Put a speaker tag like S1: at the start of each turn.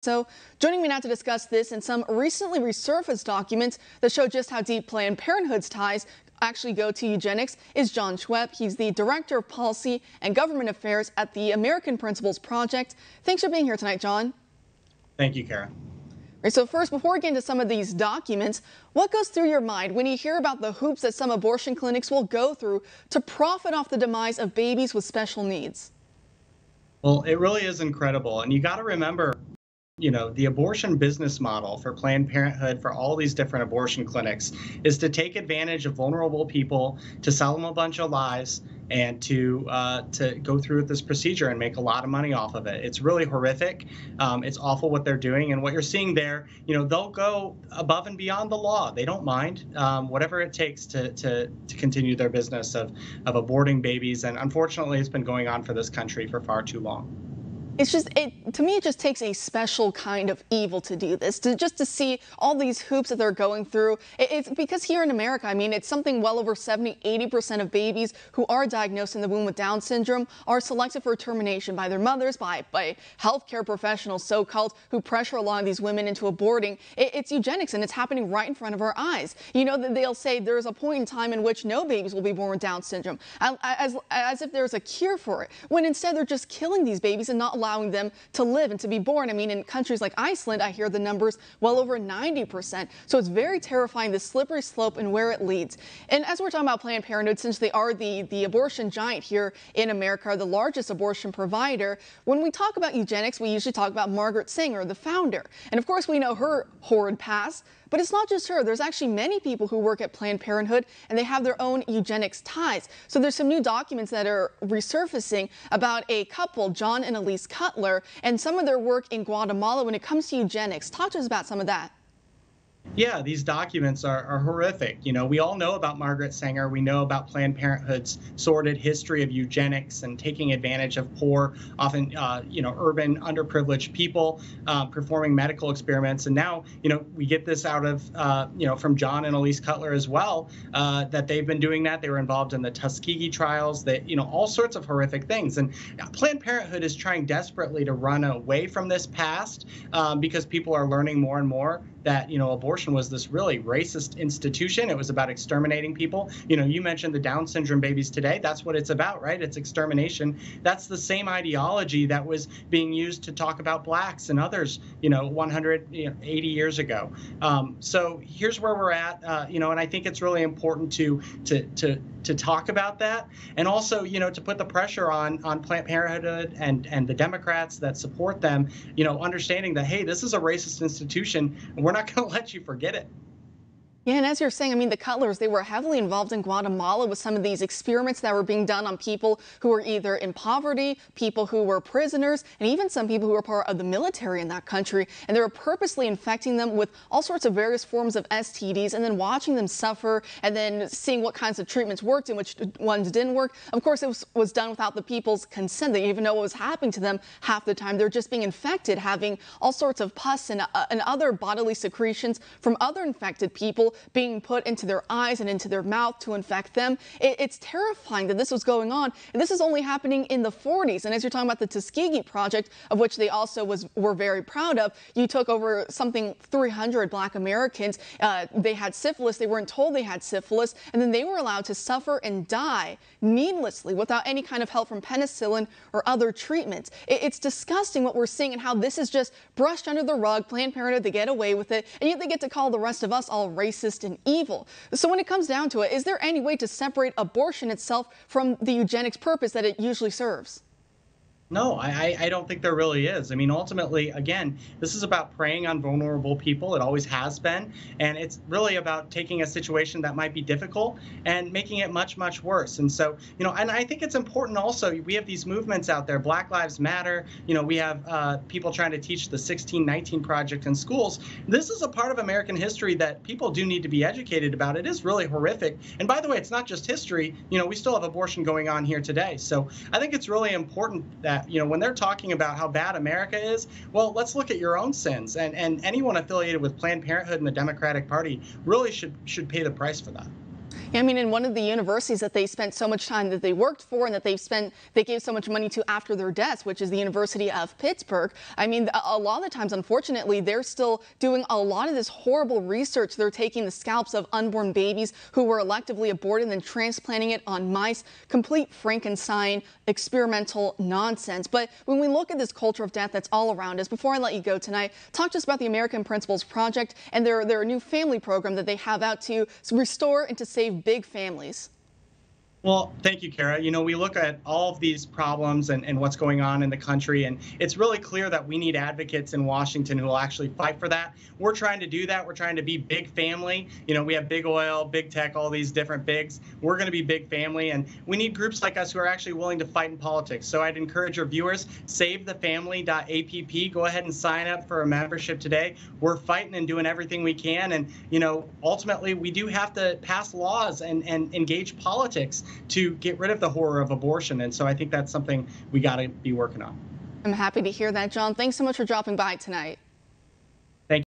S1: So, joining me now to discuss this and some recently resurfaced documents that show just how deep Planned Parenthood's ties actually go to eugenics is Jon Schweppe. He's the Director of Policy and Government Affairs at the American Principles Project. Thanks for being here tonight, Jon.
S2: Thank you, Kara.
S1: Right, so first, before we get into some of these documents, what goes through your mind when you hear about the hoops that some abortion clinics will go through to profit off the demise of babies with special needs?
S2: Well, it really is incredible. And you got to remember, the abortion business model for Planned Parenthood, for all these different abortion clinics, is to take advantage of vulnerable people, to sell them a bunch of lies, and to go through with this procedure and make a lot of money off of it. It's really horrific. It's awful what they're doing. And what you're seeing there, they'll go above and beyond the law. They don't mind whatever it takes to continue their business of aborting babies. And unfortunately, it's been going on for this country for far too long.
S1: It's just, to me, it just takes a special kind of evil to do this, just to see all these hoops that they're going through. It's because here in America, I mean, it's something well over 70–80% of babies who are diagnosed in the womb with Down syndrome are selected for termination by their mothers, by healthcare professionals, so-called, who pressure a lot of these women into aborting. It's eugenics, and it's happening right in front of our eyes. You know, that they'll say there's a point in time in which no babies will be born with Down syndrome, as if there's a cure for it, when instead they're just killing these babies and not allowing them to live and to be born. I mean, in countries like Iceland, I hear the numbers well over 90%. So it's very terrifying, the slippery slope and where it leads. And as we're talking about Planned Parenthood, since they are the abortion giant here in America, the largest abortion provider, when we talk about eugenics, we usually talk about Margaret Sanger, the founder. And of course, we know her horrid past. But it's not just her. There's actually many people who work at Planned Parenthood, and they have their own eugenics ties. So there's some new documents that are resurfacing about a couple, John and Elise Cutler, and some of their work in Guatemala when it comes to eugenics. Talk to us about some of that.
S2: Yeah, these documents are horrific. We all know about Margaret Sanger. We know about Planned Parenthood's sordid history of eugenics and taking advantage of poor, often, urban, underprivileged people performing medical experiments. And now, we get this out of, from John and Elise Cutler as well, that they've been doing that. They were involved in the Tuskegee trials, all sorts of horrific things. And Planned Parenthood is trying desperately to run away from this past because people are learning more and more that, abortion was this really racist institution. It was about exterminating people. You mentioned the Down syndrome babies today. That's what it's about, right? It's extermination. That's the same ideology that was being used to talk about blacks and others, 180 years ago. So here's where we're at, and I think it's really important to talk about that, and also, to put the pressure on Planned Parenthood and the Democrats that support them, understanding that, hey, this is a racist institution, and we're not going to let you forget it.
S1: Yeah, and as you're saying, I mean, the Cutlers, they were heavily involved in Guatemala with some of these experiments that were being done on people who were either in poverty, people who were prisoners, and even some people who were part of the military in that country. And they were purposely infecting them with all sorts of various forms of STDs and then watching them suffer and then seeing what kinds of treatments worked and which ones didn't work. Of course, it was done without the people's consent. They didn't even know what was happening to them half the time. They're just being infected, having all sorts of pus and other bodily secretions from other infected people being put into their eyes and into their mouth to infect them. It's terrifying that this was going on. And this is only happening in the 40s. And as you're talking about the Tuskegee Project, of which they also were very proud of, you took over something 300 black Americans. They had syphilis. They weren't told they had syphilis. And then they were allowed to suffer and die needlessly without any kind of help from penicillin or other treatments. It's disgusting what we're seeing and how this is just brushed under the rug. Planned Parenthood, they get away with it. And yet they get to call the rest of us all racist and evil. So when it comes down to it, is there any way to separate abortion itself from the eugenics purpose that it usually serves?
S2: No, I don't think there really is. I mean, ultimately, again, this is about preying on vulnerable people. It always has been. And it's really about taking a situation that might be difficult and making it much, much worse. And so, and I think it's important also, we have these movements out there, Black Lives Matter. We have people trying to teach the 1619 Project in schools. This is a part of American history that people do need to be educated about. It is really horrific. And by the way, it's not just history. We still have abortion going on here today. So I think it's really important that when they're talking about how bad America is, well, let's look at your own sins. And anyone affiliated with Planned Parenthood and the Democratic Party really should pay the price for that.
S1: Yeah, I mean, in one of the universities that they spent so much time that they worked for and that they gave so much money to after their deaths, which is the University of Pittsburgh. I mean, a lot of the times, unfortunately, they're still doing a lot of this horrible research. They're taking the scalps of unborn babies who were electively aborted and then transplanting it on mice. Complete Frankenstein experimental nonsense. But when we look at this culture of death that's all around us, before I let you go tonight, talk to us about the American Principles Project and their new family program that they have out to restore and to save big families.
S2: Well, thank you, Kara. You know, we look at all of these problems and what's going on in the country, and it's really clear that we need advocates in Washington who will actually fight for that. We're trying to do that. We're trying to be big family. You know, we have big oil, big tech, all these different bigs. We're going to be big family, and we need groups like us who are actually willing to fight in politics. So I'd encourage your viewers, savethefamily.app. Go ahead and sign up for a membership today. We're fighting and doing everything we can, and, you know, ultimately we do have to pass laws and engage politics to get rid of the horror of abortion. And so I think that's something we got to be working on.
S1: I'm happy to hear that, Jon. Thanks so much for dropping by tonight.